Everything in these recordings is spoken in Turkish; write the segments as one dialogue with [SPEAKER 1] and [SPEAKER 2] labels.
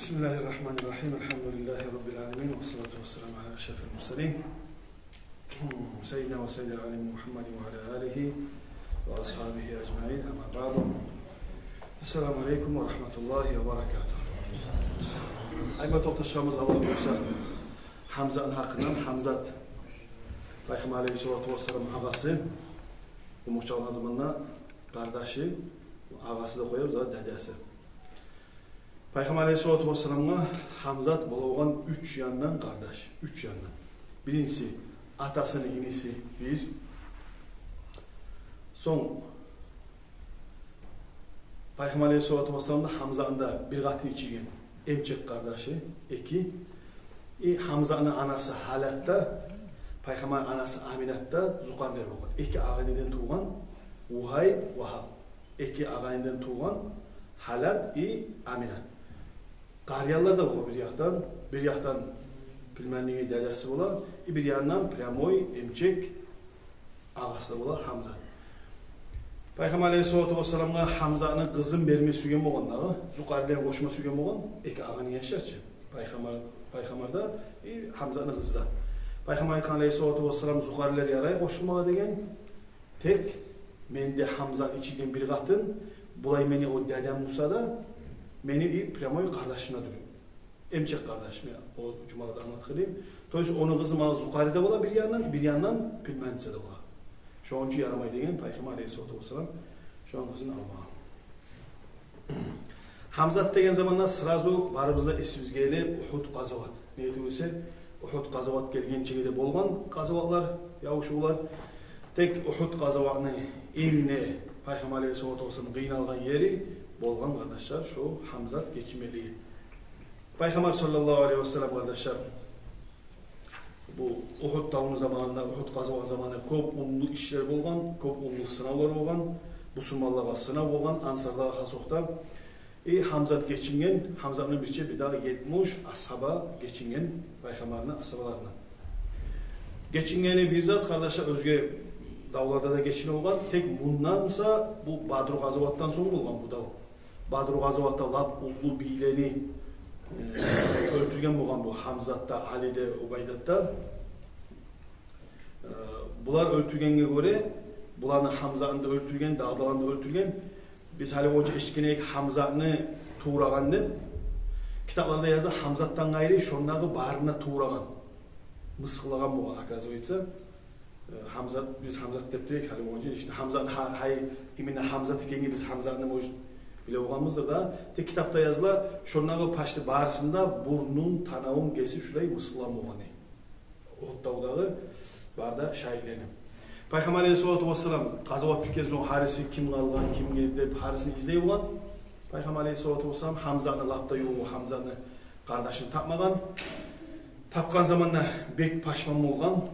[SPEAKER 1] Bismillahirrahmanirrahim. Elhamdülillahi Rabbil alemin. Ve salatu ve selamu ala eşrefil murselin. Seyyidina ve seyyidil alemin Muhammedin ve ala alihi ve ashabihi ecmaîn. Ama ba'du. Esselamu aleyküm ve rahmetullahi ve berekatuhu. Ayma to'xtashimiz avval bo'lsa Hamza'nın haqqından Hamzat Peygamber Aleyhisselatü Vesselam ağası bu muhtemelen zamanla kardeşi ağası da koyuyor zaten dedesi. Peygamber Aleyhisselatü Vesselam'a Hamzat bo'lgan 3 yandan kardeş. 3 yandan. Birincisi atasının inisi bir. Son Peygamber Aleyhisselatü Vesselam'da Hamza'nın da bir katı içigen emçek kardeşi. 2. Hamza'nın anası Halat'ta Peygamber anası Aminat'ta Zukarler bo'lgan. 2 ağaynidan tuğan Uhayb, Vahab. 2 ağaynidan tuğan Halat, Aminat. Qariyallar da bu bir yaktan bilmenliği dedesi olan, bir yandan Premoy, emçek ağası da olan Hamza. Peygamber Aleyhisselatü Vesselam'a Hamza'nın kızın verme sügen boğanları, Zukarli'ye koşma sügen boğan, 2 ağanı yaşarçı. Peygamber'da, Hamza'nın kızı da. Peygamber Aleyhisselatü Vesselam Zukarli'ye yaraya koşulmalı degen, tek, mende Hamza'nın içinden bir katın, bulay meni o dedem Musa da, beni Premoy kardeşime duruyor. Emçek kardeşim ya. O cumalada anlatılayım. Dolayısıyla onun kızı Mağaz Zukarri'de ola bir yandan Pilmense'de ola. Şu anki yaramayı degen Peygamber Aleyhisselatü Vesselam şu an kızını almağa. Hamzat degen zamanlar sırazu barımızda esvizgeyli Uhud Qazavat. Ne diyorsa Uhud Qazavat gelgen çekede bolgan Qazavatlar, yavuşular. Tek Uhud Qazavat'ını eline Peygamber Aleyhisselatü Vesselam kıynalgan yeri bolgan kardeşler şu Hamzat geçmeliği. Peygamber sallallahu aleyhi ve sellem kardeşler bu Uhud dağını zamanında, Uhud Qazavat zamanında köp unlu işler bolgan, köp unlu sınavlar bolgan, Müslümanlara sınav bolgan, Ansarlara hasokta. Hamzat geçingen, Hamzat'ın bir daha 70 ashaba geçingen Peygamber'in ashabalarına. Geçingeni bir zat kardeşler özge dağlarda da geçin olgan, tek bundansa bu Badr Qazavat'tan sonra olgan bu dağ. Badr Qazavat'ta lap ullu bileni öldürgen bolgan bu Hamzat'ta, Ali'de, Ubaydat'ta. Bular öldürgenge göre, bularını Hamza'nı da öldürgen, dağdalarını da öldürgen. Biz hali onca eşkineyik Hamza'nı tuğrağandı. Kitaplarda yazı Hamzat'tan gayri şonnağı barına tuğrağan. Mıskılagan bolgan akazoysa. Biz Hamzat deptirek hali onca işte Hamza'nın imine Hamzat ekeni biz Hamza'nın mojud bile olganımızdır da tek kitapta yazıla şonnağı paştı barısında burnun, tanavun gesi şurayı mıskılan bolgan. Ottağıdağı barda şahitlenim. Peygamber Aleyhisselatü Vesselam Qazavat bitken soň Haris'i kim kalgan, kim geldi, Haris'i izley bolgan. Peygamber Aleyhisselatü Vesselam Hamza'nı lapta yoğu, Hamza'nı kardeşini tapmagan. Tapkan zamanla bek paşman bolgan.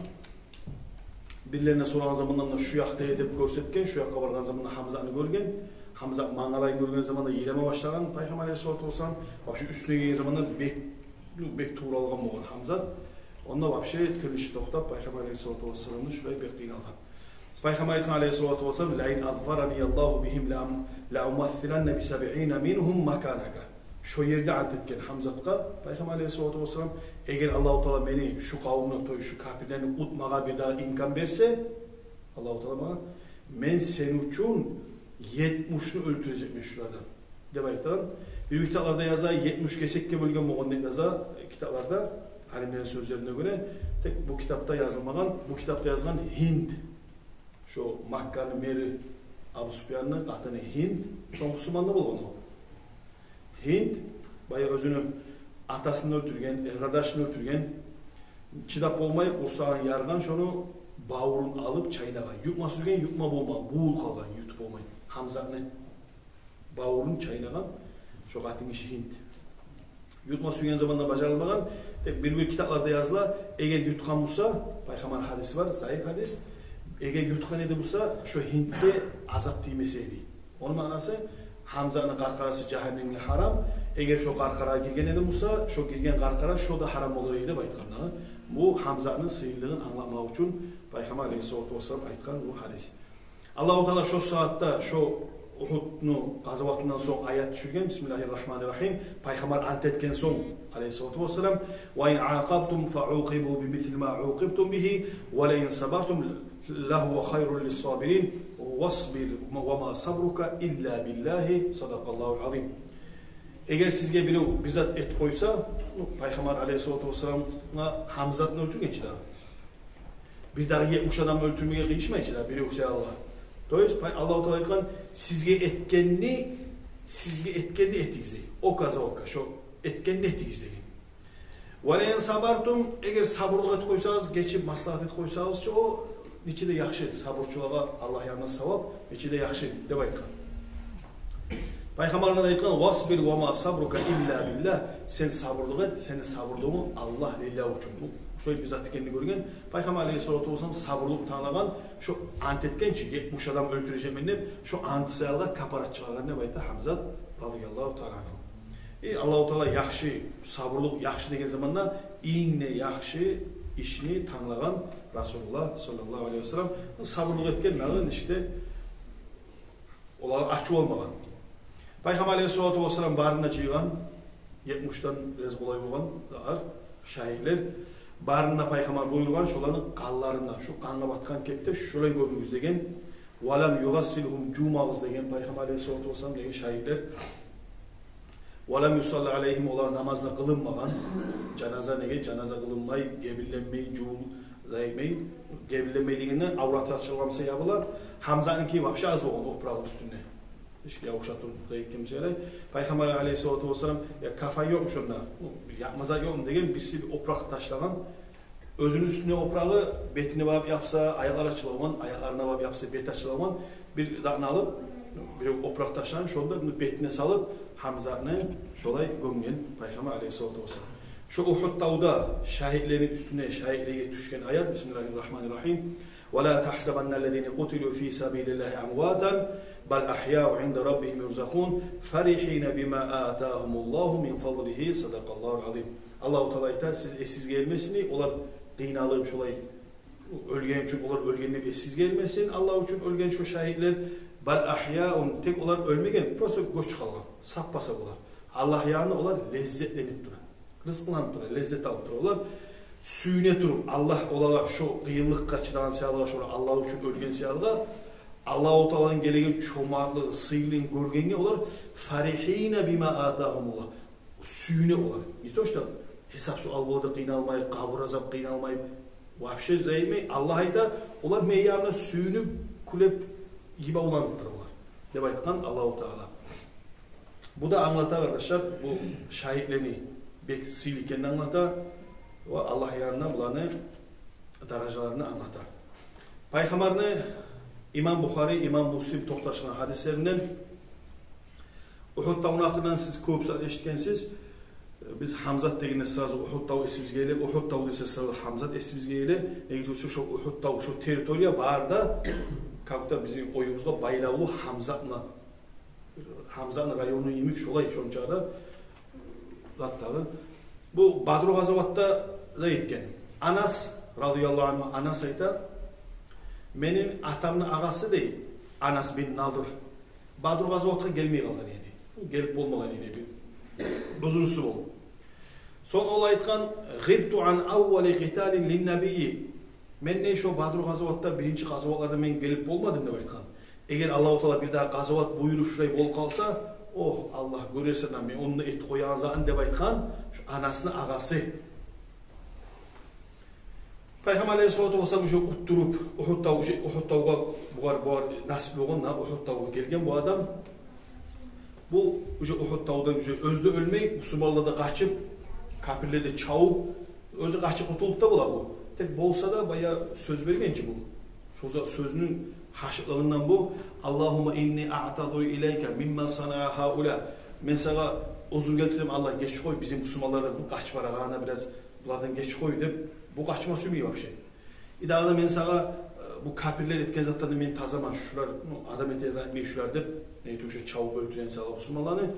[SPEAKER 1] Birilerine soran zamanlarında şu yakta edip görsetken, şu yakka bargan zamanında Hamza'nı görgen. Hamza mangalayı görgen zamanında yireme başlagan. Peygamber Aleyhisselatü Vesselam şu üstüne gelgen zamanında bek tuğralgan bolgan Hamza. Onda vapşe tırışı toxtap Peygamber Aleyhisselatü Vesselam'ın şurayı bek kıynalgan. Peygamber Aleyhisselatü Vesselam "Lain agfaraniyallahu bihim la umathilenne bi 70 minhum makanaka." Şu yerde antetken Hamzat'a Peygamber Aleyhisselatü Vesselam eğer Allah-u Teala beni şu kavimden şu kafirlerini utmağa bir daha imkan verse Allah-u Teala bana men senin için 70'ünü öldürecekmiş şuradan. Demek bir kitaplarda yazar 70 kesekke bölgen bolgan yazar kitaplarda alimlerin sözlerine göre tek bu kitapta yazılmagan, bu kitapta yazılan Hind. Şu Makka'nın meri Abu Sufyan'ın atını Hind, son Müslümanlı bolgan o. Hind, bayağı özünü atasını öldürgen, kardeşini öldürgen, çidap olmayı kursağın yargan, şunu bağırın alıp çaynagan. Yutma sürgen, yutma bolma, buğul kalgan, yutup olmayı. Hamza'nın bağırın çaynagan, şu atın işi Hind. Yutma sürgen zamanında bacarılmagan, bir kitaplarda yazıla, eğer yutkan olsa, Peygamber hadisi var, zayıf hadis, eğer yutkan edi olsa, şu Hind'de azap değmeseydi. Onun manası, Hamza'nın qarqarası cehennemge haram. Eğer şu qarqara girgen edi olsa, şu girgen qarqara şu da haram olur edip aytkanlığı. Bu Hamza'nın sıyırlığını anlamak için Peygamber Aleyhisselatü Vesselam aytkan bu hadis. Allah-u Teala şu saatte şu Uhud'nu gazawatından soň ayat düşürgen. Bismillahirrahmanirrahim. Paýgambar ant etken soň aleyhissalatu vesselam ve in aqabtum fa'uqibu bimithli ma uqibtum bihi ve la in sabartum lahu hayrun lis-sabirin wasbir ve ma sabruka illa billahi sadaqallahu azim. Eğer sizge biri bizzat et koysa, Peygamber aleyhissalatu vesselam'a Hamza'nı öldürgençler. Bir daha 70 adam öldürmeye kıyışmayıcılar, biri yoksa Allah. Dolayısıyla Allah-u Teala ayıkan sizge etkenini etigizdi. O kaza şu etkenini etigizdi. وَلَيَنْ sabartum, eğer sabırlık et koysanız, geçip maslahat et koysanız, o niçide yakşı, sabırçılığa Allah yanına savap, niçide yakşı, de bayıkan. Peygamber'e ayıkan vasbir ve ma sabruka illa billah. Sen sabırlık et, senin sabırlığını Allah lillah için. Şöyle bizzat kendini görgen. Peygamber aleyhissalatu vesselam sabırlık tanıgan, şu ant etkençi 70 adam öldüreceğim deyip, şu antısayalga kaparat çıkargan ne bayta Hamza radıyallahu ta'ala. Allah-u Teala yaxşı, sabırlık yaxşı degen zamanda iğne yaxşı işini tanıgan Rasulullah sallallahu aleyhi ve sellem sabırlık etken nağın işte olar açık olmagan. Peygamber aleyhissalatu vesselam barına çıkan 70'dan biraz kolay olan şahitler barına Peygamber buyurgan şolanın kanlarından şu kanla batkan kepte şolay gömüz degen valam yugassilhum cumağız degen Peygamber aleyhissalatu vesselam degen şahitler valam yusalli aleyhim olan namazda kılınmagan cenaze nege cenaze kılınmay gebillenmey cumay gebillenmey degenden avratı açılgamsa yapılar Hamza'nınki vapşa az olgan oprağın üstünde. İşte yavuşatır da kimseler. Peygamber aleyhissalatu vesselam ya kafa yokmuş onda. Yapmaza yok degen birisi bir oprak taşlagan. Özünün üstüne oprağı betini var yapsa ayaklar açılaman, ayaklarına var yapsa bet açılaman bir dağını alıp bir oprak taşlagan şonda betine salıp Hamza'nı şolay gömgen Peygamber aleyhissalatu vesselam. Şu Uhud tağda şahitlerin üstüne şahitliğe düşken ayet Bismillahirrahmanirrahim. وَلَا تَحْسَبَنَّ الَّذِينَ قُتِلُوا فِي سَبِيلِ اللّٰهِ عَمْوَاتًا بَلْ أَحْيَاءٌ عِنْدَ رَبِّهِمْ يُرْزَقُونَ فَرِحِينَ بِمَا آتَاهُمُ اللّٰهُ مِنْ فَضْلِهِ صَدَقَ اللّٰهُ الْعَظِيمُ. Allah-u Teala siz esiz gelmesini, onlar kıynalığı şolay ölgen için onlar ölgenip esiz gelmesin. Allah için ölgen şu şahitler bel ahyaun tek onlar ölmegen, prosto göç kalgan, sappasa olar. Allah yanı onlar lezzetlenip durar. Rızklanıp durar, lezzet alıp durar. Onlar suyune turup Allah olarak şu kıyılık kaçıran siyahlığa şöyle Allah için ölgen siyahlığa Allah-u Teala'nın gelegen çomarlığı, sıylığın görgenge olar farihine bima atahumullah suyune olar. İşte o işte hesap su algılarda kıynalmayıp, kabur azap kıynalmayıp vahşe zeymeyi Allah ayda olar meyyamına suyunu kulep gibi olanıdır olar. Ne baytıkan Allah-u Teala. Bu da anlatar arkadaşlar bu şahitlerini bek sıylikenini anlatar. Ve Allah yanına bulanı darajalarını anlatar. Peygamber'ni İmam Bukhari, İmam Müslim toxtaşılan hadislerinden Uhud tağının hakkından siz köp eşitkensiz biz Hamzat degende sırası Uhud tağı esimizge ele, Uhud tağı ise sırası Hamzat esimizge ele. Negidiyse şu Uhud tağı, şu teritoriya barda kapta bizim oyumuzda baylavlu Hamzat'ın rayonu yemek şolay şonçada zattağı. Bu Badr Gazavatta da etken. Anas radıyallahu anh Anas ayta menin atamın ağası değil. Anas bin Nadir. Badr Gazavatta gelmeye kaldı yani. Gelip olmadan yani bir buzunusu bol. Son olay etken gibtu an avvali qitalin lin nabiyyi. Men ne şu Badr Gazavatta birinci gazavatlarda men gelip olmadım dep aytkan. Eğer Allah-u Teala bir daha gazavat buyurup şuraya bol kalsa oh Allah görürsen men onu et koyanzan dep aytkan şu anasının ağası. Peygamber aleyhissalatu vesselam şu utturup Uhud tağıga bugar nasip olgan Uhud tağıga gelgen bu adam bu Uhud tağıdan özde ölmey Müslümanlarda kaçıp kafirlerde çağıp özü kaçıp kurtulup da bola bu. Tek bolsa da baya söz vergenci bu. Şu sözünün haşıklığından bu Allahumma inni a'tadu ileyke mimma sana'a haula. Mesela uzun getirdim Allah geç koy bizim Müslümanlardan kaç var ağana biraz bunlardan geç koy deyip bu kaçma sümüyor bir şey. İdağda men sana bu kafirler etkazatlarını men tazaman şular adam etkezan etmeyi şular deyip neydi şu çabuk öldüren sağla Müslümanlarını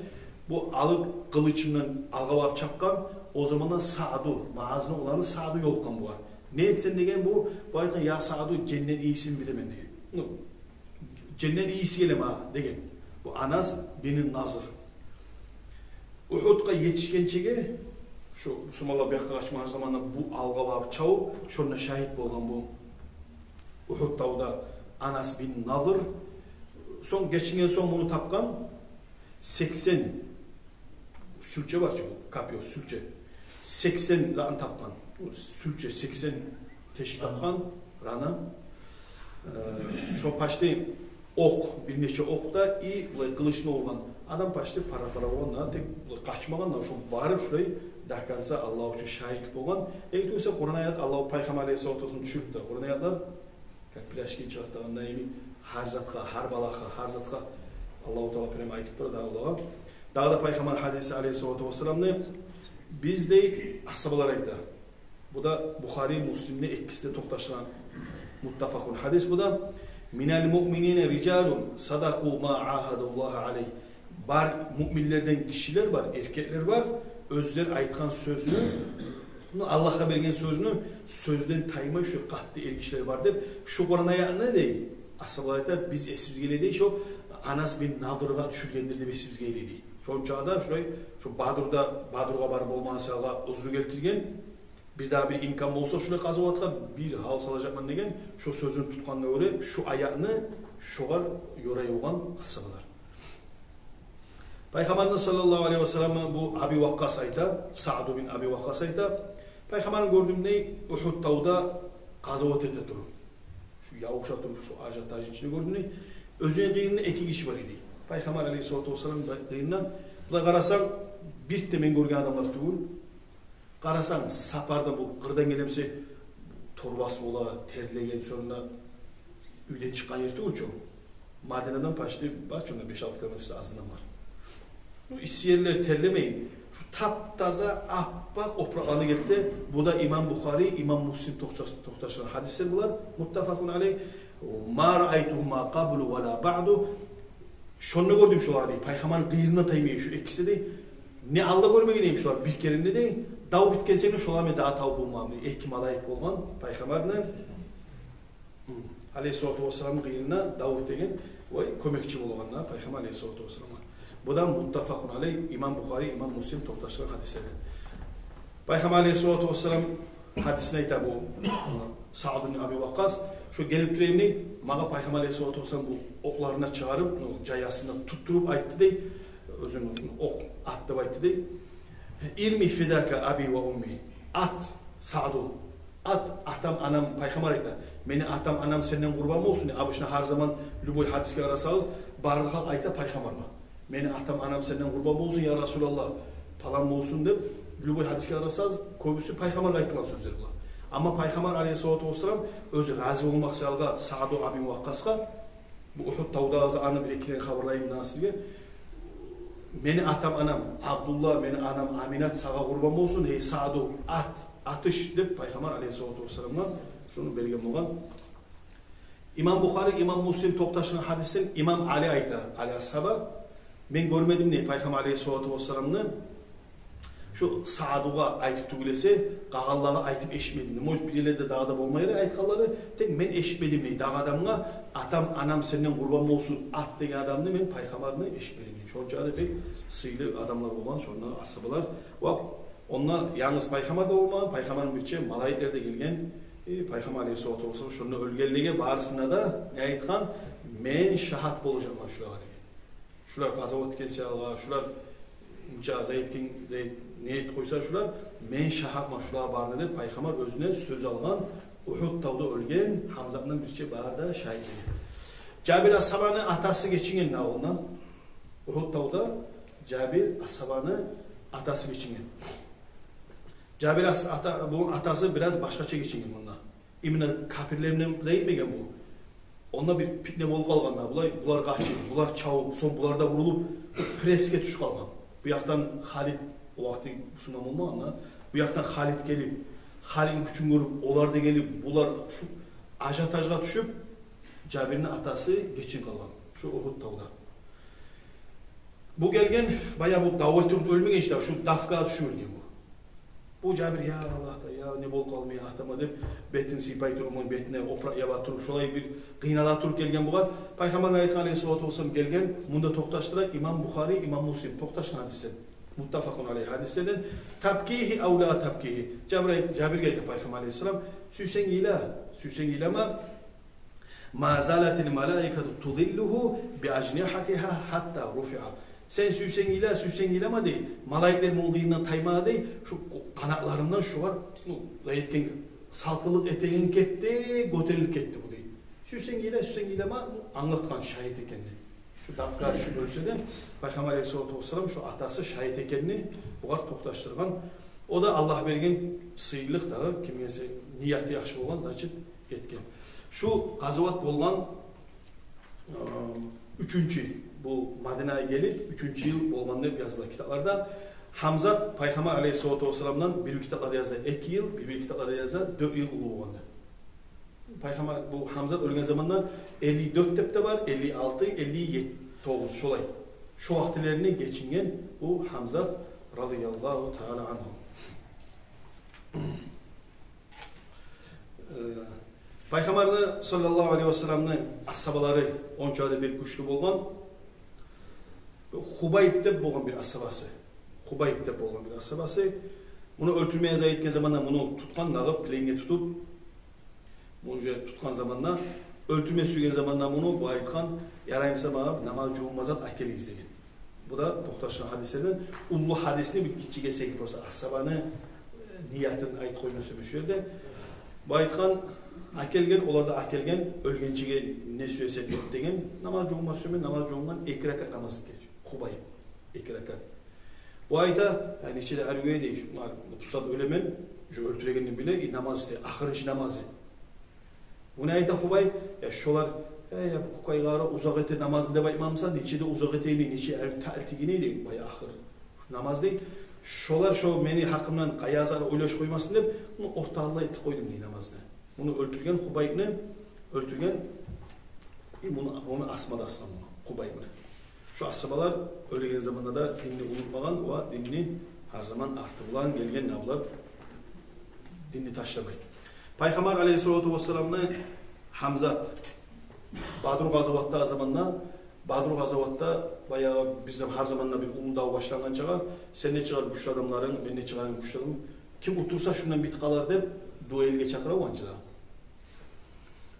[SPEAKER 1] bu alıp kılıçından alga varıp çapkan o zamandan Sa'du mağazına olanı Sa'du yolkan bu var. Ne etsen degen bu ayetken ya Sa'du cennet iyisin bilemen degen. Cennet iyisi gelem ha degen. Bu Anas bin Nazır. Uhud'a yetişkençege şu Müslümanlar bir kaçma zamanında bu alga varıp çavup şuna şahit bolgan bu Uhud tağda Anas bin Nazır. Son geçingen son bunu tapkan 80 sülçe var çünkü kapıyor sülçe. 80 lan tapkan. Sülçe 80 teşkil tapkan rana. Şu paşta ok, bir neçe okta iyi kılıçlı olan adam paşta para onunla tek kaçmagan da şu barıp şurayı dahkansa Allah için şahit olan. Eğitim ise Kur'an ayet Allah Peygamber Aleyhisselatü Vesselam düşürüp de Kur'an ayetler kapilaşki çarptığında emin her zatka, her balaka, her zatka Allah-u Teala Peygamber ayetip durur da Allah'a. Daha da Peygamber hadisi Aleyhisselatü Vesselam'ı biz de ashabalar ayda. Bu da Bukhari, Müslim'le ikisi de tohtaşılan muttafakun hadis bu da minel mu'minine ricalun sadaku ma ahadullah aleyh. Bar müminlerden kişiler var, erkekler var. Özler aytkan sözünü, Allah'a bergen sözünü sözden taymay şu katlı ergişler vardır. Şu Kur'an ayağına değil. Asablarında biz esibizgele değil. Şu Anas bin Nadır'a düşürgendir de esibizgele değil. Şu çağda şurayı, şu Badur'a barıp olmasıyla uzun getirgen bir daha bir imkan olsa şuraya kazıvatla bir hal salacakman degen şu sözünü tutkanına göre şu ayağını şoğar yorayı olan asablar. Peygamber sallallahu aleyhi ve sellem bu Abi Vakkas ayta, Sa'd bin Abi Vakkas ayta, Peygamber'in gördüğümde Uhud tağda gazavat ete durur. Şu yavuşa durur, şu ajatajın içinde gördüğümde özüne kıyımda iki kişi var idi. Peygamber aleyhissalatu vesselam kıyımdan, bu da karasan bir temen görgen adamlar tuğul, karasan saparda bu kırdan gelemse torbası ola, terlegen sonunda üyden çıkan yer tuğul çoğu. Madeneden paştı var çünkü 5-6 kilometresi azından var. Bu isyerler terlemeyin. Şu taptaza ahbak opraklarını geldi. Bu da İmam Bukhari, İmam Müslim tohtaşılan hadisler bunlar. Muttafakun aleyh. Ma ra'aytuhuma qablu ve la ba'du. Şunu gördüm şu abi. Peygamber'in kıyırına taymıyor şu ikisi de. Ne Allah görmegeyim şu bir kerinde de. Dav bitkenseni şu an daha tav bulmam. Ekim alayık olman. Peygamber'in Aleyhisselatü Vesselam'ın kıyırına dav degen ve kömekçi olganlar Peygamber Aleyhisselatü Vesselam'a. Bu da muttafakun aleyh İmam Bukhari, İmam Müslim tohtaşılan hadisleri. Peygamber Aleyhisselatü Vesselam hadisine ita bu Sa'd bin Abi Vakkas şu gelip durayımını mağa Peygamber Aleyhisselatü Vesselam bu oklarına çağırıp cayasını tutturup ayttı dey özünün ok attı ayttı dey İrmi fidaka abi ve ummi at Sa'du at atam anam Peygamber ayta meni atam anam senden kurban olsun abışına her zaman lüboy hadiske arasanız barı hal ayta Peygamber'e meni atam anam senden kurban olsun ya Resulallah falan olsun deyip lüboy hadiske arasanız köbüsü Peygamber'e aytılan sözler bular. Ama Peygamber Aleyhisselatü Vesselam özü razı olmak salga Sa'du Abi Vakkas'a bu Uhud tağda anı bir ikilen haberlayayım nasılge meni atam anam Abdullah meni anam Aminat sağa kurban olsun hey Sa'du atış deyip Peygamber Aleyhisselatü Vesselam'dan şunu belirgen olgan. İmam Bukhari, İmam Müslim tohtaşılan hadisten İmam Ali ayta Ali ashaba ben görmedim ne Peygamber Aleyhisselatü Vesselam'ın şu Sa'duğa aytıp tügülese qağallağı aytıp eşitmedim. Moj birilerde dağda bolmayır aytqanları tek men eşitmedim ne dağ adamga atam anam senden kurban olsun at degen adamны men Peygamberni eşitmedim. Şonça pek sıylı adamlar bolgan şonlar asabalar. Ve onlar yalnız Peygamber de olmagan Peygamber'in birçe malaikler de gelgen Peygamber Aleyhisselatü Vesselam şunu ölgenlege barısına da ne aytqan men şahat bolacağım şular. Şular gazavat kelse alga şular caza etken niyet koysa şular men şahatma şular barını deb Peygamber özüne söz algan Uhud tağda ölgen Hamza'nın birçe barda şahit. Cabir ashabanı atası geçingen ne ondan? Uhud tağda Cabir ashabanı atası geçingen. Cabir bu atası biraz başkaça geçingen bundan. İmine kafirlerinden zayıfmegen bu. Onda bir fitne bol kalganlar. Bular kaçın, bular çavup, son bular da vurulup preske tuş kalgan. Bu yaktan Halid o vakti Müslüman olmaganlar. Bu yaktan Halid gelip, Halid'in küçüğünü görüp, onlar da gelip, bular şu ajatajga düşüp, Cabir'in atası geçin kalgan. Şu Uhud tağda. Bu gelgen, bayağı bu davet turdu ölmegen işte, şu Dafka'a düşürgen bu. Bu Cabir ya Allah'ta ya ne bol kalmaya ahtama deb betin sipay turumun betine opra yaba turup şolay bir kıynala turup gelgen bular. Peygamber ayetkan aleyhissalatu vesselam gelgen munda toxtaştıra İmam Bukhari, İmam Muslim toxtaşan hadisten. Muttafakun aleyhi hadiseden tabkihi ev la tabkihi. Cabir geldi Peygamber aleyhisselam süsen ila ma ma zalatil malaikatu tudilluhu bi ajnihatiha hatta rufi'a. Sen süsen ila ma dey. Malaikler muğdığından taymağı dey. Şu kanatlarından şu var. Etken salkılık eteğin ketti, göterilip ketti bu dey. Süsen ila ma anlatkan şahit ekenini. Şu dafka düşün ölse de Peygamber aleyhissalatu vesselam şu atası şahit ekenini bu kadar toxtaştırgan. O da Allah bergen sıylık da kimgesi niyeti yaxşı bolgan значит etken. Şu gazavat bolgan 3. bu Madina'ya gelip 3. yıl bolgan deb yazılan kitaplarda Hamzat Peygamber aleyhissalatu vesselam'dan bir kitaplarda yazar 2 yıl, bir kitaplarda yazar 4 yıl ulu bolgan. Peygamber bu Hamzat ölgen zamanlar 54 dep de var, 56, 59 şolay. Şu vaktilerini geçingen bu Hamzat radıyallahu teala anhu. Peygamber sallallahu aleyhi ve sellem'nin asabaları onçada bir güçlü bolgan. Hubayb dep bolgan bir asabası. Bunu öldürmeye zayetken zamanla bunu tutkan nağıp plenge tutup bunu tutkan zamanla öldürme süren zamanla bunu bu ayetkan yarayımsa bana namaz cuğumazat akeli izleyen. Bu da toxtaşan hadiseden ullu hadisini bir gitçiге sekip olsa asabanı niyetin ayet koyma sömüşüyor bu ayetkan akelgen, olarda akelgen ölgençige ne söylese degen namaz cuğumaz sömün, namaz cuğumdan 2 rakat namaz gelir. Hubayb 2 rakat. Bu ayda yani içinde ergüye değil, pusat ölemen, şu öldüregenin bile namaz iste, ahırıncı namazı. Bu ne ayda Hubayb, ya şolar ya hukaygara uzak ete namazı da baymanımsan, içinde uzak eteğini, içinde taltigini değil, baya ahır. Namaz değil. Şolar şu meni hakkımdan kayazara oylaş koymasın deyip, bunu ortalığa eti koydum diye namazda. Bunu öldürgen Hubayb'ni, onu asmadı aslan bunu, Hubayb'ni. Şu asabalar ölgen zamanında da dinini unutmagan, o dinini her zaman artırılan, gelgen nablar dinini taşlamayın. Peygamber aleyhissalatu vesselam'ın Hamzat Badr gazavatta zamanla Badr gazavatta bayağı bizim her zamanla bir umudağı başlangan çağa sen ne çıkar güçlü adamların ben ne çıkarım güçlü adamım kim otursa şundan bit kalar dep duelge çakıra oğancıda.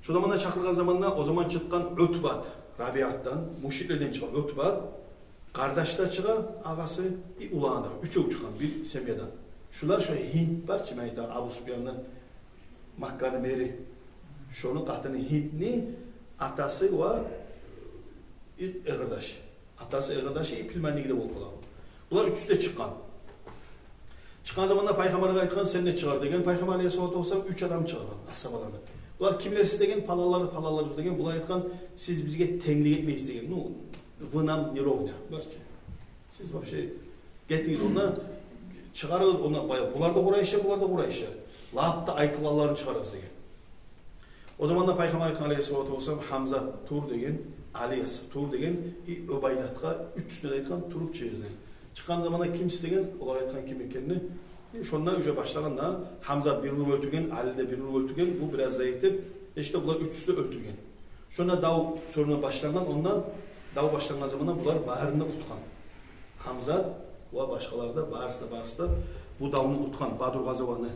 [SPEAKER 1] Şu zamanda çakırgan zamanla o zaman çıkan Ötbat Rabiat'tan müşriklerden çıkan Ötbat kardeşler çıkan ağası ulağında üçü çıkan bir semyadan. Şular şu Hint var ki meyda Abu Sufyan'dan Makka'nın beri şunun katını Hintni atası var arkadaş. Atası arkadaşı İpilmenliğinde bol kolan. Bunlar üçüsü de çıkan. Çıkan zamanında Peygamber'e aytkan sen ne çıkar degen Peygamber aleyhissalatu vesselam 3 adam çıkargan asabalarını. Bunlar kimler istegen palalar istegen bunlar aytkan siz bizge tenglik etmeyiz degen. No, vınam nerovnya. Siz bak şey gettiniz ondan çıkarırız ondan bayağı. Bunlar da buraya işe. Lahatta aytılallarını çıkarırız degen. O zaman da Peygamber aleyhissalatu vesselam Hamza tur degen, Ali Yasir tur degen, Ubaydat'a 3'üne aytkan turup çevirzen. Çıkan zamanda kim istegen, onlar aytkan kim ekenini. Şondan üce başlaganda Hamza birini öldürgen, Ali de birini öldürgen, bu biraz zayıftır. İşte bunlar 3'üsü de öldürgen. Şonda dav soruna başlangan, ondan dav başlangan zamanda bunlar bağrında tutkan. Hamza ve başkaları da bağırsı da bu davını tutkan, Badr gazavanı.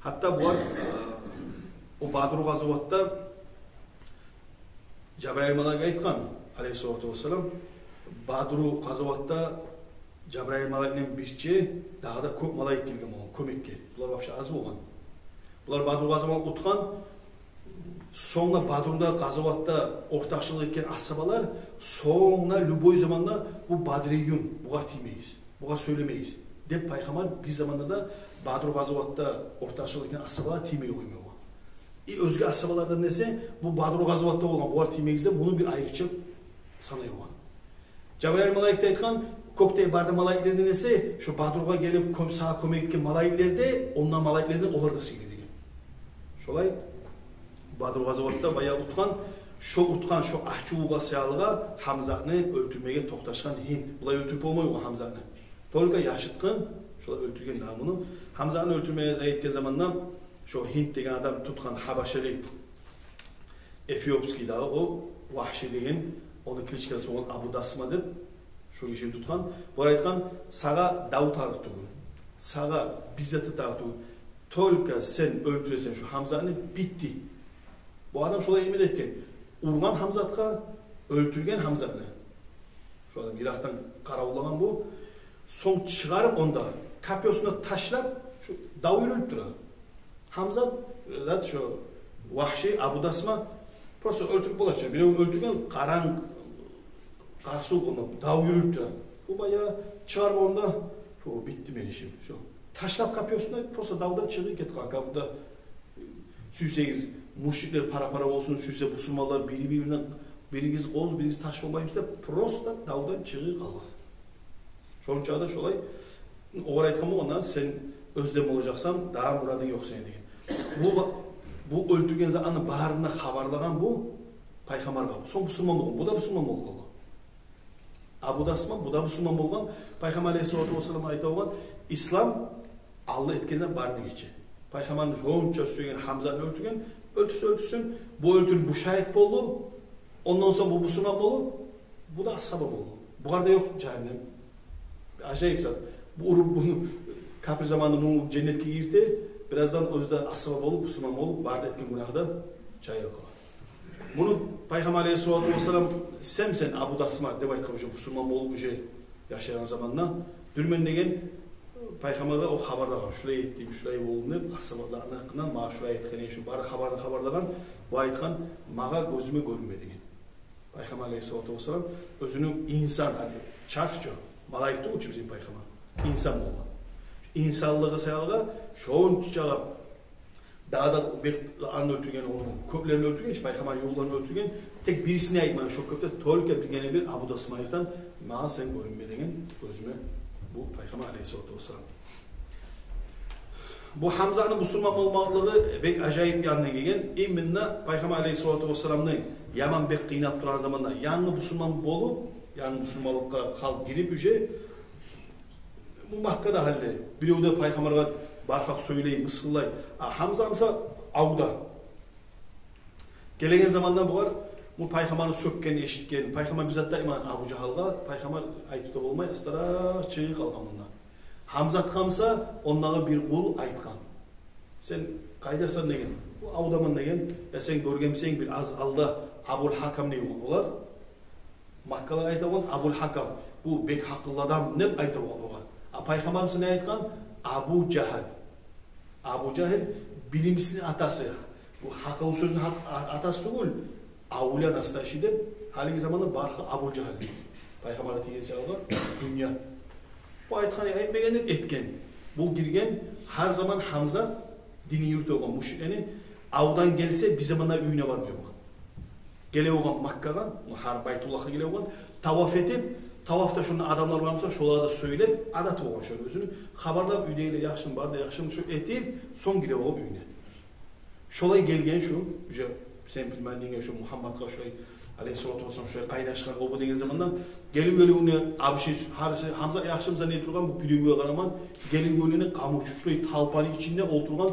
[SPEAKER 1] Hatta bu var o Badr gazavatta Cebrail Malak aytkan aleyhissalatu vesselam Badr gazavatta Cebrail Malak'ın birçi daha da çok malaik gelgen olgan, kömekке. Bunlar vapşa az bolgan. Bunlar Badr gazavat utkan sonra Badr'da gazavatta ortakçılık etken asabalar sonra lüboy zamanda bu Badriyun buğa tiymeyiz, buğa söylemeyiz. Dep Peygamber bir zamanda da Badr gazavatta ortakçılık etken asabalar tiymeyi koymuyor. Özge asabalardan nese bu Badr gazavatta olan buğa tiymeyizde bunu bir ayrıca sanıyor. Cebrail Malak aytkan Koktey barda malaiklerden nese şu Badr'a gelip sağa kömek etken malaikler ondan malaiklerden olar da sigir degen. Şolay Badr gazavatta bayağı utkan şu ahçuğuğa siyalığa Hamza'nı öldürmeye toxtaşkan Hint. Bulay öldürüp olmuyor Hamza'nı. Tolga yaşıtkın Şolay öldürgen daha bunu. Hamza'nı öldürmeye ayetken zamandan şu Hint degen adam tutkan Habaşeli Efiyopski dağı o Vahşi degen onu klişkası olan Abu Dasma deb şu kişi tutkan. Bu ayetkan sağa Davut arıktı. Sağa bizzatı tarıktı. Tolka sen öldüresen şu Hamza'nı bitti. Bu adam şolay emin etken. Urgan Hamzat'a öldürgen Hamza'nı. Şu adam Irak'tan karavullagan bu. Son çıkarıp onda kapıyosuna taşlap şu dav yürüyüp duran. Hamza zaten şu Vahşi Abu Dasma prosto öldürüp bulaşacak. Bir öldürgen karan karşı onu dav yürüyüp duran. Bu bayağı çıkarıp onda o bitti benim işim. Şu taşlap kapıyosuna prosto davdan çıkıp git kanka. Burada süyseyiz müşrikler para olsun süyse Müslümanlar birbirinden biriniz oz biriniz taş olmaymış da prosto davdan çıkıp kalır. Şonun çağda şolay oğur aytkanmı ondan sen özlem olacaksan daha muradın yok senin degen. Bu öldürgen zamanı bağrına habarlagan bu paygambar kaldı. Son Müslüman olgan. Bu da Müslüman olgan. Abu Dasma bu da Müslüman olgan. Paygambar Aleyhisselatü Vesselam ayta olgan İslam Allah etkenden barını geçe. Paygambarın şonça söygen Hamza'nı öldürgen öldürsün. Bu öldürün bu şahit oldu. Ondan sonra bu Müslüman oldu. Bu da ashabı oldu. Bu arada yok cehennem. Acayip zat. Bunu kapır zamanında bunu cennetke girdi. Birazdan o yüzden asabı olup, Müslüman olup, barda etken günahı da çaya koyar. Bunu Peygamber Aleyhisselatü Vesselam sen Abu Dasma deb aytkan Müslüman olup yaşayan zamandan dürmen degen Peygamber'e o habarlagan. Şulay ettim, şulay oldum deb asablarının hakkından mağa şulay etkene şu bari habarlagan bu aytkan mağa gözüme görünme degen. Peygamber Aleyhisselatü Vesselam özünün insan hani çarşçı Malaikti uçu bizim paygambar. İnsan olma. İnsanlığı sayalga şonça dağda bir an öldürgen onu köplerini öldürgen hiç paygambar yollarını öldürgen tek birisine aytman şu köpte tolka bilgene bir Abu Dasma'dan ma sen görünme degen gözüme bu paygambar Aleyhisselatü Vesselam. Bu Hamza'nın Müslüman olmalığı bek acayip yanına gelgen. İminna paygambar Aleyhisselatü Vesselam'ın Yaman bek kıynap duran zamanda yanlı Müslüman bolup yani Müslümanlıkka halk girip bu Makka'da halde bir de paygambarga barkak söyleyip mısıllay. Hamza avda. Gelegen zamandan bu var bu paygambarın sökken eşitken paygambar bizzat da iman Abu Cahal'ga paygambar aytıp da olmay astara çığı kalgan bunda. Hamza atkamsa onlara bir kul aytkan. Sen kaydasan degen. Bu avdaman degen ya sen görgemsen bir az Allah Abul Hakam ne olar? Makkalar aytgan Abul Hakam bu bek haklı adam ne aytgan olar? Peygamberimiz ne aytgan? Abu Cahal. Abu Cahal bilimsizin atası. Bu haklı sözün atası değil. Avliya nastaşı deb haligi zamanda barkı Abu Cahal. Peygamber'e tiyesi aldı dünya. Bu aytgan aytmaganlar etken. Bu girgen her zaman Hamza dini yurtta olan müşriklerini avdan gelse bir zamanda üyüne varmıyor. Gele olan Makka'ga, har Baytullah'a gele olan tavaf edip tavafta şunun adamlar varsa şolara da söylep adat olan şöyle özünü habardap üydeyle yaxşım barda yaxşım şu etip son gide o üyüne. Şolay gelgen şu sen bilmediğin şu Muhammed'ga şolay Aleyhisselatü Vesselam şolay kaynaşkan o degen zamandan gelip abişi Hamza yaxşımsa ne turgan bu bilimge qaraman gelip ölüne kamuçu şolay talpanın içinde oturgan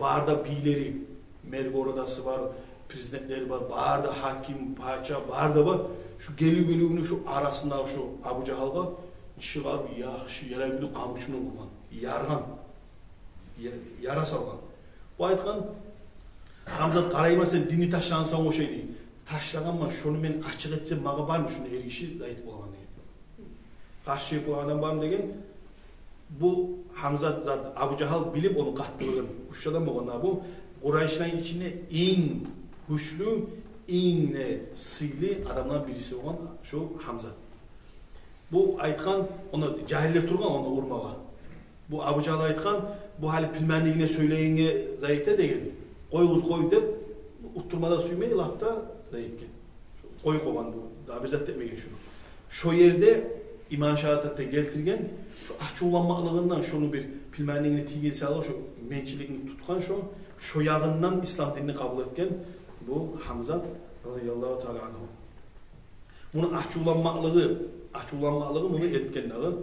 [SPEAKER 1] barda biyleri Mergoradası var, prezidentleri var, barda hakim, paça, barda var. Şu geliyor şu arasında şu Abu Cahal'ga çıkar yaxşı yereldi kamuçunu vurgan, yargan, yara salgan. Bu aytkan Hamzat qarayma sen dini taşlansan o şey değil. Taşlaganma şunu men açık etsem mağa barmı şunu erişi aytip bolgan degen. Karşı bu adam barmı degen bu Hamzat zat Abu Cahal bilip onu qattırgan. Uşadan bolganda bu Kurayşların içinde en güçlü, en sıylı adamlar birisi olan şu Hamza. Bu aytkan onu cahille turgan onu vurmağa. Bu Abu Cahal aytkan bu hali bilmenliğine söyleyinge zayıfta degen. Koy deb utturmada süymey lafta zayıfken. Koy kovan bu. Daha bizzat demegen şunu. Şu yerde iman şehadatete geltirgen şu ahçulanmalığından şunu bir bilmenliğine tigen sağlar şu mençiliğini tutkan şu yağından İslam dinini kabul etken bu Hamza radıyallahu teala anhu. Bunun ahçulanmalığı bunu etkenleri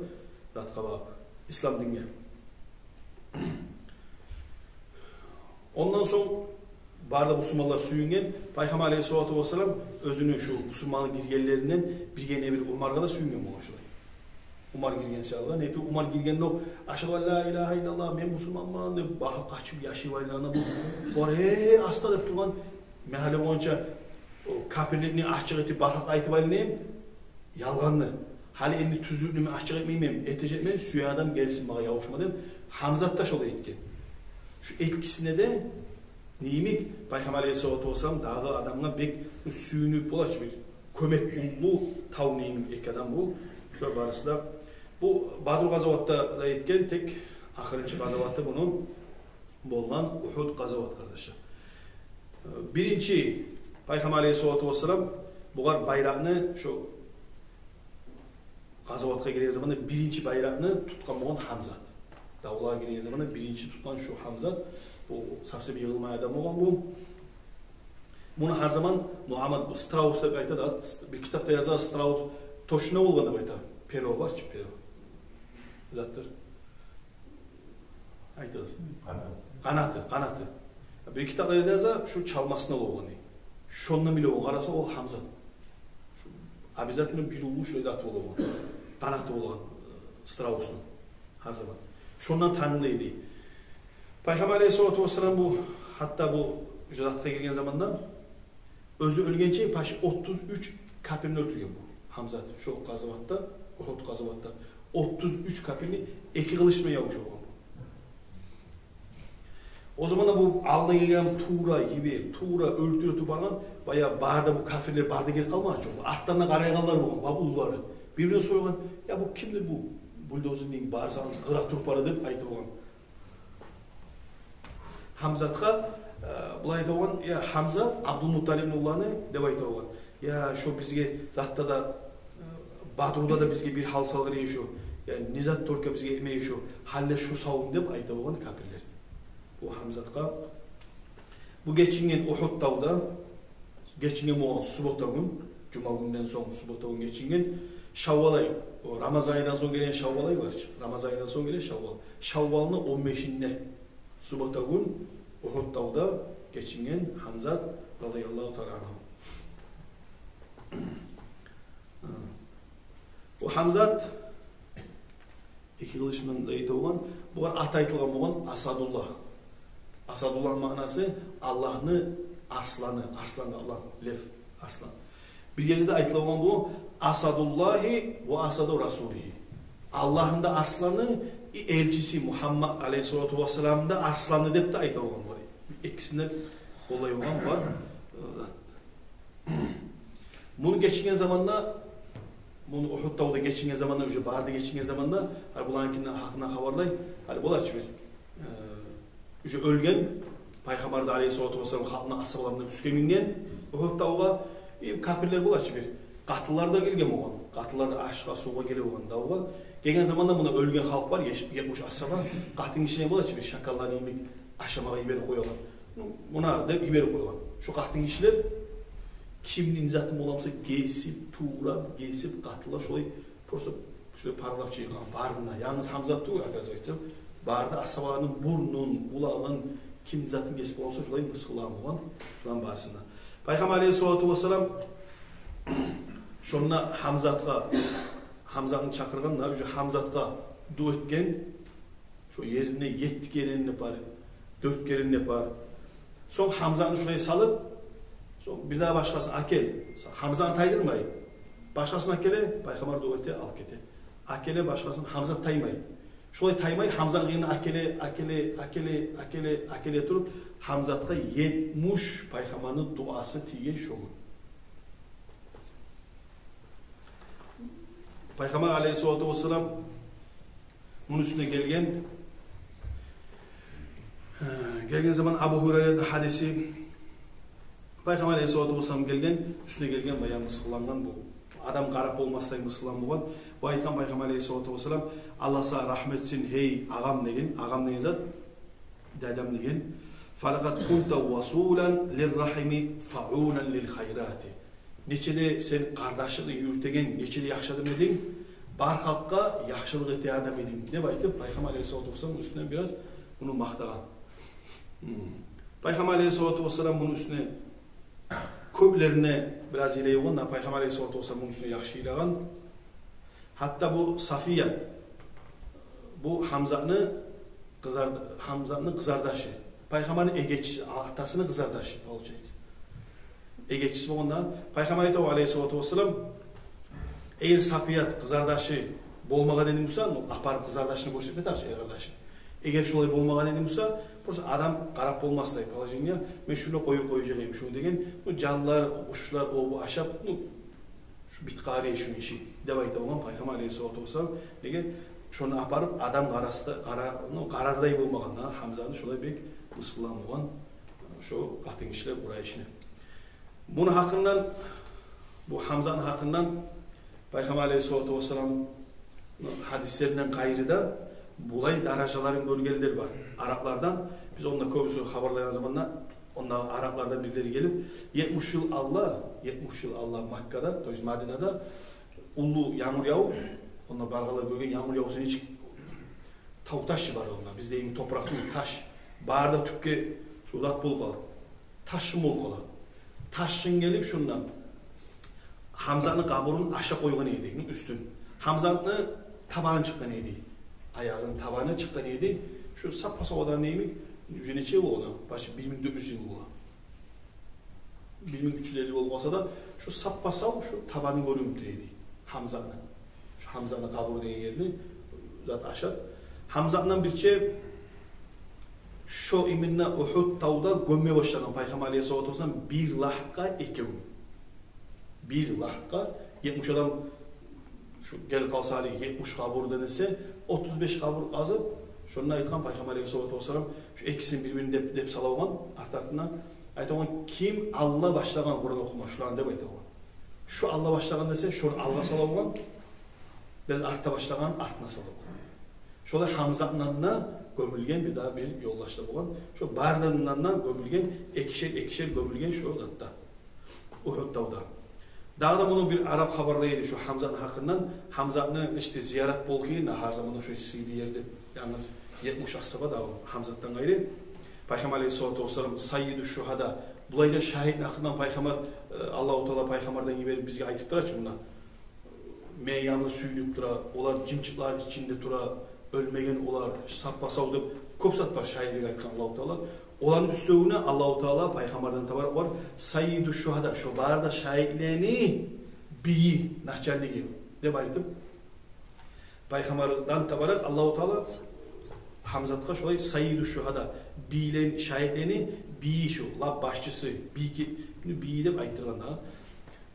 [SPEAKER 1] ratkaba İslam dinine Ondan soň barda musulmanlar suyungen, Peygamber Aleyhissalatu vesselam özünün şu musulmanlık girgenlerinden birgene bir Umar'a da suyungen boluşlar. Umar girgen sağlar. Nepi Umar girgen no aşhadu la ilahe illallah men musulmanman dep baha kaçıp yaşayıp aylana bu. Bore asta dep turgan mehali onça kafirlikni açık etip baha aytıp aylana yalganlı. Hali endi tüzüklüğümü açık etmeyeyim, etecekmeyim, suya adam gelsin bana yavuşmadım. Hamzat da şola etken. Şu etkisine de neyimik Peygamber Aleyhissalatu vesselam dağı adamla bek suyunu bulaş bir kömek ullu tav neyimik ek adam bu. Şöyle barısında bu Badr gazavatta da etken tek ahırıncı gazavatta bunun bolan Uhud gazavat kardeşler. Birinci Peygamber Aleyhissalatu vesselam bular bayrağını şu gazavatga gelgen zamanda birinci bayrağını tutkan bolan Hamzat. Davulağa gelgen zamanda birinci tutkan şu Hamzat. Bu sapsa bir yığılmaya adam olan bu. Bunu her zaman Muhammed bu Strauss dep aytadi. Bir kitapta yazar Strauss toşuna bolganda aytadi. Pero var ki pero. Zattır. Aytadi. Kanatı. Bir kitapta yazar şu çalmasına bolganda. Şondan bile o arasa o Hamzat. Şu обязательно bir ulu şöyle atı bolgan. Kanatı bolgan Strauss'un her zaman. Şondan tanılıydı. Peygamber Aleyhissalatu vesselam bu hatta bu Jazat'a girgen zamanda özü ölgençe paş 33 kafirini öldürgen bu Hamzat şu gazavatta, Uhud gazavatta 33 kafirini iki kılıçma yavuş olgan. O zaman da bu alına gelgen Tuğra öldürüp baran bayağı barda bu kafirler barda geri kalmaz çok. Arttan da qarayganlar bolgan, babulları. Birbirine soruyorlar ya bu kimdir bu? Buldozun barsan qıra turup bara dep aytып bolgan. Hamzat'a bulay doğan ya Hamza Abdülmuttalib'in oğlanı dep aytып bolgan. Ya şu bizge zatta da Badr'da da bizge bir hal salgır şu. Yani nizat torka bizge emeği şu. Halle şu savun dep aytып bolgan kafirler. Bu Hamzat'a bu geçingen Uhud tağda geçingen o subota gün cuma günden soň subota gün geçingen Şavval ayı, o Ramazan ayından soň gelen Şavval ayı var. Ramazan ayından soň gelen Şavval. Şavval'ın 15'inde subota gün Uhud tağda geçingen Hamzat radıyallahu ta'ala anhu. Bu Hamzat iki kılıçman da aytып bolgan, bu at aytılgan bolgan Asadullah. Asadullah manası Allah'ın arslanı, arslan da Allah, lev, arslan. Bir yerinde aytılgan bu Asadullahi ve Asadu Rasulihi. Allah'ın da arslanı, elçisi Muhammed Aleyhissalatu vesselam da arslanı dep de aytып bolgan var. İkisinden olay olan var. Bunu geçingen zamanda, bunu Uhud tağda geçingen zamanda, öce barda geçingen zamanda, bularınkinin hakkında haberlay, bular çiver. Öce ölgen, Peygamber Aleyhissalatu vesselam halkına asırlarında üskemingen, Uhud tağda kafirler bular çiver. Qatılar da gelgen bolgan. Qatılar da aşığa suğa gelip bolgan dağda. Gelgen zamanda buna ölgen halk var, 70 asırlar, qatın içine bular çiver, şakallarını yemek aşamağa iberi koyuyorlar. Buna da iberi koyuyorlar. Şu qatın işler kimnin zatı olamsa gesip, tuğrap, gesip, qatılar şolay prosto şöyle parlap çıkan barına. Yalnız Hamzat tuğ arkadaşlar aytsam, barda asabanın, burnun, ulağın kim zatın gesip olamsa şolay mısıqlan bolgan, şulan barısında. Peygamber Aleyhissalatu vesselam şonna Hamzat'ın çakırganlar, öce Hamzat'a dua etken, şu yerine 7 kere yapar, 4 kere yapar. Son Hamzat'ını şuraya salıp, son bir daha başkasını akel, Hamzat'ını taydırmay. Başkasını akele, Peygamber dua ete, al kete. Akele başkasını Hamzat taymay. Şolay taymay, Hamzat'ın yerine akele turup, Hamzat'a 70 Peygamber'in duası tiye şoğun. Peygamber Aleyhissalatu vesselam bunun üstüne gelgen zaman Abu Hureyre'nin hadisi Peygamber Aleyhissalatu vesselam üstüne gelgen bayağı mısırlangan bu. Adam qarap olmasday mısırlan bolgan. Bu aytkan Peygamber Aleyhissalatu vesselam Allah sana rahmetsin hey ağam degen zat dadam degen falakat kunta vasulan lirrahimi fa'unan lil hayrati. Neçede sen kardeşliği yürütegen, neçede yaxşadım edin, bar halkka yaxşılık ete adam edin. Ne baytıp Peygamber Aleyhissalatu vesselam üstünden biraz Bunu maqtagan. Peygamber Aleyhisselatü Vesselam bunun üstüne köplerine biraz ileyiğen, Peygamber Aleyhisselatü Vesselam bunun üstüne yaxşı ilegan. Hatta bu Safiye, bu Hamza'nın kızardaşı. Peygamber'in egeçisi, atasının kızardaşı olacak. Egeçisi bolganda Peygamber Aleyhisselatü Vesselam eğer Safiyat kızardaşı bolmagan edi bolsa, aparıp kızardaşını көрсөтпөйт арчы кызардашы. Эгер шулай болмаған edi болса, просто адам карап болмастай положение. Мен шуны коюп жегем шу деген, жанлар, куштар обу ашап, шу биткари шуну иши деп айта болгон Пайгамбар Алейхиссалату вассалам. Неге шуну апарып адам карардай болмаган, Хамзаны шулай бек мыскылан болгон. Шу катын кишилер курай ишине. Буну хакынан, bu Hamza'nın hakkından Peygamber Aleyhisselatü Vesselam hadislerinden gayrıda bulay darajaların bölgeleri var. Araplardan biz onunla köbüsü haberlayan zamanla onlar Araplardan birileri gelip 70 yıl Allah Makka'da, toyuz Medine'de ulu yağmur yağıp onlar bargalar bölgen yağmur yağıpsın hiç tavuk taşı var onlar. Bizde yine topraklı taş. Bağırda tükke şu uzat bul kalı. Taşın bul kalı. Taşın gelip şundan Hamza'nın kaburunun aşağı koygan edi, üstün. Hamza'nın tabanı çıkan edi. Ayağının tabanı çıkan edi. Şu sapasa odan neymiş? Yüzüne oldu. Başı 1400 yıl oldu. 1350 olmasa da şu sapasa şu tabanı görüntüydü Hamza'nın. Şu Hamza'nın kaburu diye geldi. Zat aşağı. Hamza'nın birçe şu iminne Uhud tağda gömme başlayan Peygamber Aleyhisselatü Vesselam bir lahtka ekev. Bir lahtka 70 adam şu gel kalsa hali 70 kabur denilse 35 kabur kazıp şununla aytkan Peygamber Aleyhisselatü Vesselam şu ikisini birbirini dep salavan artartından aytkan kim Allah başlagan Kur'an okuma şulan dep aytkan. Şu Allah başlagan dese şunu Allah'a salavan biz artta başlagan artına salavan. Şolay Hamza'nınla gömülgen bir daha bir yoldaşta olan şu bardanından gömülgen ekişer gömülgen şu hatta Uhud tağda. Daha da bunu bir Arap haberlaydı şu Hamza'nın hakkından. Hamza'nın işte ziyaret bolki her zaman şu sivri yerde yalnız 70 asaba da Hamza'dan gayrı. Peygamber Aleyhisselatü Vesselam Sayyid-i Şuhada bulayda şahit hakkından Peygamber Allah-u Teala Peygamberden gibi bizge aytıp durar çünkü meyyanlı süyünüp dura, olar cimçiklar içinde dura, ölmegen olar sappasav deb köp zat var şahitlik aytkan Allah-u Teala. Olan üstüne Allah-u Teala Peygamberden tabarak var. Sayyid-i Şuhada şu barda şahitlerini biyi nahçalligi deb aytıp Peygamberden tabarak Allah-u Teala Hamzat'a şolay Sayyid-i Şuhada biyilen şahitlerini biyi şu la başçısı biyi deb aytırgan da.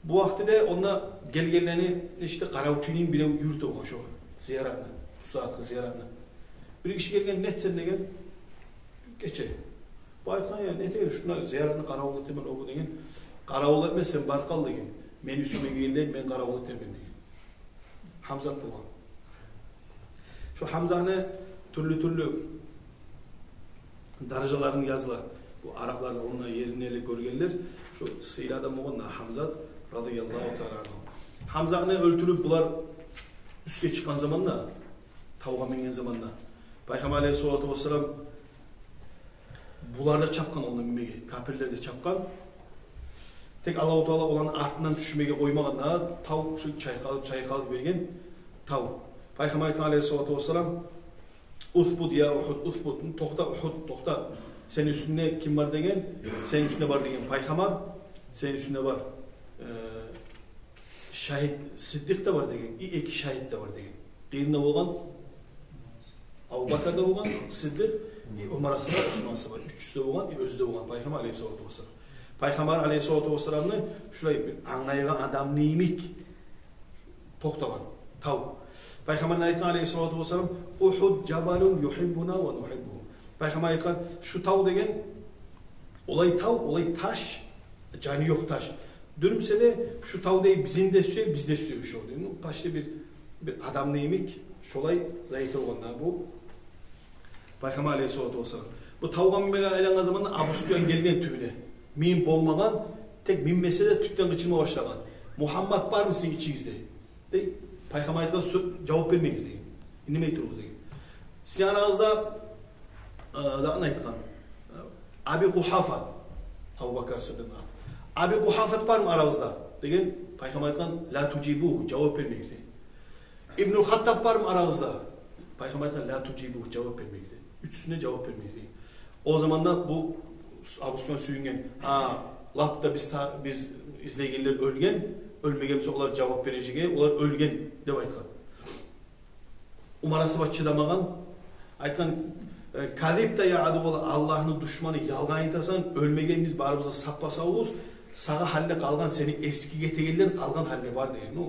[SPEAKER 1] Bu vaxtida onda gelgenlerini işte Karavçu'nun bile yurtu o şu ziyaretine, saatli ziyaretine. Bir kişi gelgen netsen degen geçe. Bu aytkan ya ne deyir şuna ziyaretini Karavul etemen o degen. Karavul etmezsen barkal degen. Men üstüme geldi ben Karavul etemen degen. Hamzat bu. Şu Hamza'nı türlü darajalarını yazılar. Bu Araplarda onunla yerini görgenler. Şu Sırada Moğan'la Hamzat radıyallahu ta'ala. Hamza'nı öldürüp bular üstüne çıkan zamanla, tavuğa mingen zamanla, Peygamber Aleyhisselatü Vesselam bularda çapkan onunla minmege, kafirler de çapkan. Tek Allah-u Teala olan артынан düşmege koymağında tavuk şu çaykalıp bergen tavuk. Peygamber Aleyhisselatü Vesselam Uthbut ya Uhud, Uthbut, toxta Uhud, toxta. Sen üstünde kim var degen? Sen üstünde var degen Peygamber, sen üstünde var. Şahit Siddiq de var degen, iki şahit de var degen. Birinde olan Abu Bakar'da olan Siddiq, Umar'sı var, Osman'sı var. Üçüsü de olan, özde olan Peygamber Aleyhisselatü Vesselam. Peygamber Aleyhisselatü Vesselam'ı şurayı bir anlayan adam neyimik toxtavan, tavuk. Peygamber Aleyhisselatü Vesselam Uhud cebalun yuhibbuna ve nuhibbuhu. Peygamber aytkan şu tav degen olay tav, olay taş, canı yok taş. Dönümse de şu tav değil bizim de süre biz de süre şu oluyor. Başta bir adam neyimik şolay zayıfı olanlar bu. Peygamber Aleyhisselatü Vesselam. Bu tavga minmege aylanan zamanında Abu Süfyan gelgen tübüne. Min bolmagan, tek min mesele tükten kıçılma başlagan. Muhammed var mısın içinizde? Dey, Peygamber aytkan cevap vermeyiz deyin. İnnemey turuz deyin. Siz yanınızda da aytkan. Abi Kuhafa, Abu Bakar Sıddık'ın. Abi Kuhafa var mı aranızda? Degen Peygamber aytkan la tucibu cevap vermeyiniz. İbnül Hattab var mı aranızda? Peygamber aytkan la tucibu cevap vermeyiniz. Üçüsüne cevap vermeyiniz. O zaman da bu Abu Sufyan suyungen lapta biz izleyenler ölgen, ölmegense onlar cevap verecek, onlar ölgen deb aytkan. Umarası var çıdamagan, aytkan kadip da ya adı Allah'ın düşmanı yalgan aytasan, ölmegen biz barımıza sapasa oluz, sağa halle kalgan seni eski getegeller kalgan halle var degen. No?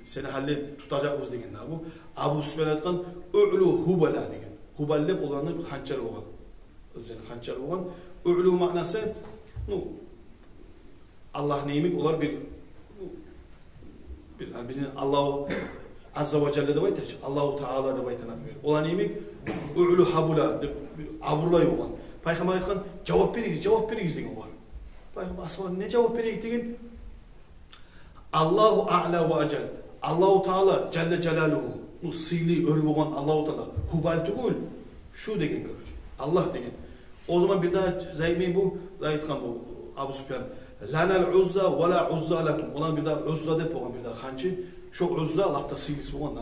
[SPEAKER 1] Seni halle tutacağız degen bu. Abu Sufyan aytkan ö'lü hubala degen. Huballep olanı hançer olan. Özel hançer olan. Ö'lü manası Allah neymek olar bir bizim Allahu Azza ve Celle de baytar. Allahu Teala da baytar. Olan neymek? Ö'lü habula aburlay olan. Peygamber aytkan cevap veririz degen var. Peygamber asla ne cevap vereyik degen? Allahu a'la ve acel. Allahu Teala Celle Celaluhu. Bu sıylı ölü olan Allahu Teala hubal tugul şu degen görür. Allah degen. O zaman bir daha zaymeyi bu aytkan bu Abu Sufyan. Lanal uzza ve la uzza lakum. Olan bir daha uzza dep olan bir daha hançı. Şu uzza lapta sıylısı olan da.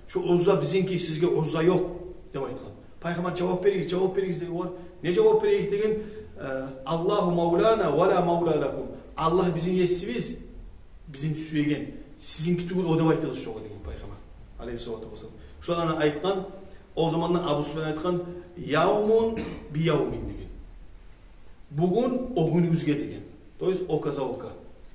[SPEAKER 1] Şu uzza bizinki sizge uzza yok dep aytkan. Peygamber cevap veririz degen var. Ne cevap vereyik degen? Allahu Maulana ve la Maula lakum. Allah bizim yesimiz bizim süyegen. Sizinki tugul o dep aytılış şu degen Peygamber. Aleyhissalatu vesselam. Şularına aytkan o zamanlar Abu Sufyan aytkan yavmun bi yavmin degen. Bugün o günümüzge degen. Dolayısıyla o kaza oka.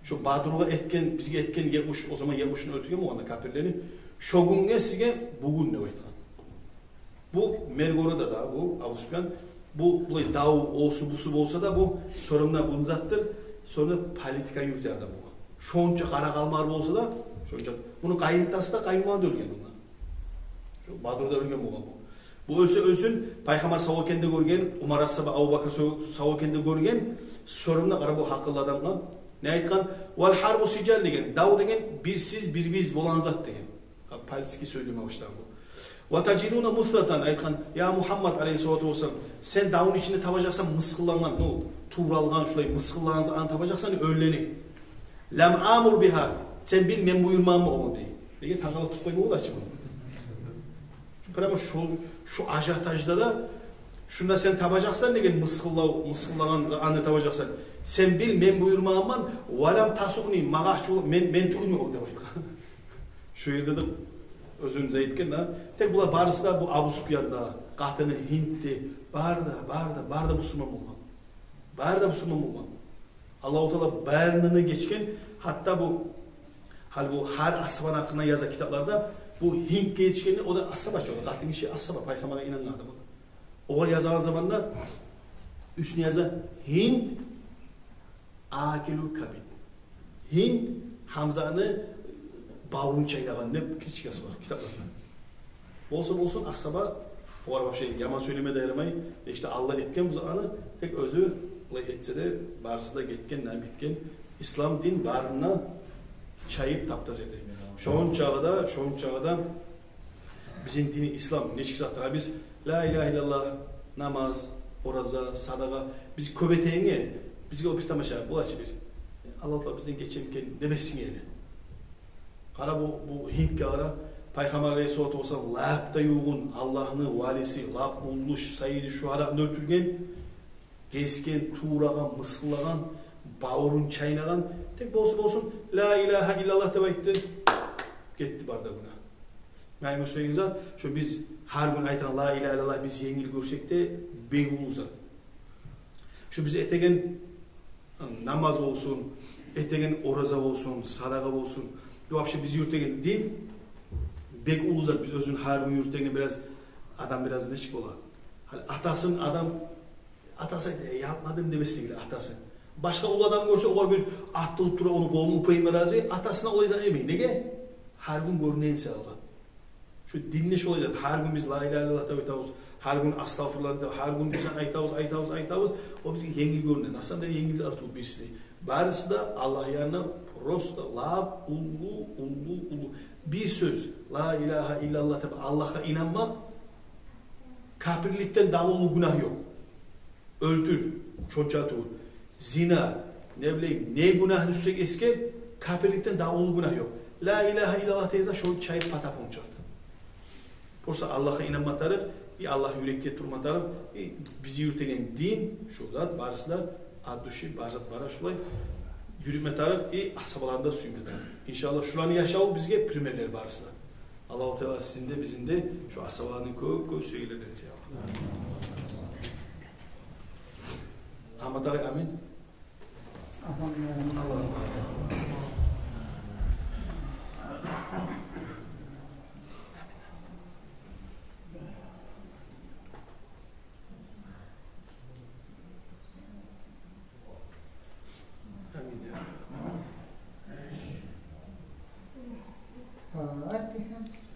[SPEAKER 1] Şu Badur'a etken, bizge etken 70, o zaman 70'ini ötügen mi onda kafirlerini? Şogunge sizge bugün ne aytkan. Bu Mergora'da da bu Abu Sufyan bu dağı olsu busu olsa da bu sorunlar bunzattır. Sonra politika yürütü adam bu. Şonca kara kalmar olsa da şonca. Bunun kayıntısı da kayınmağı da ölgen bunlar. Şu Badur'da ölgen bu. Bu ölsün Peygamber savokende görgen, Umar As-Saba Abu Bakr savokende görgen sorunla qara bu haklı adamla ne aytkan? Wal harbu sijal degen. Dav degen bir siz bir biz bolan zat degen. Poliski söyleme baştan bu. Wa tajiduna muslatan aytkan ya Muhammed aleyhissalatu vesselam sen davun içinde tabacaksan mıskıllangan, no tuğralgan şulay mıskıllanganızı an tabacaksan ölleni. Lam amur biha. Sen bil men buyurmam mı onu dey. Dege tangala tutpay mı olaçı bu? Prema şu ajatajda da şunda sen tabacaksan degen mıskıllagan anı tabacaksan sen bil men buyurmamman valam tasukni mağahçu men tugulmi o dep aytkan. Şu yerde de özün zayitken da tek bular barısı da bu Abu Sufyan'da Qahtını Hint'ti barda Müslüman bolgan. Barda Müslüman bolgan. Allahu Teala barını geçken hatta bu her ashaban hakkında yazan kitaplarda bu Hint'e geçkeni o da asaba çok. Qahtın işi asaba Peygamber'e inanan adam. O yazan zamanlar üstüne yazan Hint akilul kabid. Hint Hamza'nı bağrını çaylagan ne kritikası var kitaplarda. Olsun asaba o var şey yaman söyleme dayanamay. İşte Allah etken bu zamanı tek özü etse de barısı da getken nam etken İslam din barına çayıp taptaz edi. Şoğun çağda bizim dini İslam ne çıksaktır biz la ilahe illallah namaz, oraza, sadaka biz köbeteyine bizge o bir tamaşa bulaşı bir Allah Allah bizden geçerken demesin yani. Kara bu Hint'e ara Peygamber Aleyhisselatü Vesselam labda yuğun Allah'ını valisi lab bulmuş sayıdı şu ara öldürgen gezken, tuğragan, mısıllagan bağırın çaynagan tek olsun la ilahe illallah da bayıttı gitti barda buna. Yani söyleyiniz şu biz her gün aytan la ilahe illallah biz yengil görsek de beyguluza. Şu bize etegen namaz olsun, etegen oraza olsun, sadaka olsun. Yoksa biz yürütegen din bek uluza biz özün her gün yürütegen adam biraz neşik ola. Atasın atası yapmadım demesi gibi atası. Başka ulu adam görse o bir attılıp dura onu kolunu upayım razı atasına olaysan emin. Nege? Her gün görünen sevaba. Şu dinleş olacak. Her gün biz la ilahe illallah da aytavuz. Her gün astagfirullah da her gün biz aytavuz. O bize yengil görünen. Aslında yengil artık birisi. Barısı da Allah yanına prosta lab ulu bir söz la ilahe illallah tabi Allah'a inanmak Kafirlikten daha ulu günah yok. Öldür, çocuğa tuğur. Zina, ne bileyim, ne günah düşsek eski, kafirlikten daha ulu günah yok. La ilahe illallah teyze şu çayı patap olacak. Borsa Allah'a inanmatarıq, Allah yürekке turmatarıq, bizi yürütegen din, şu zat, barıslar, adduşi, barzat bara şulay, yürümetarıq, asabalarında suymetarıq. İnşallah şulanı yaşağı bizge primerler barıslar. Allah-u Teala sizin de bizim de şu asabalarını koy söyleriniz ya. Ahmet Ağay amin. Allah
[SPEAKER 2] Fatiha'm.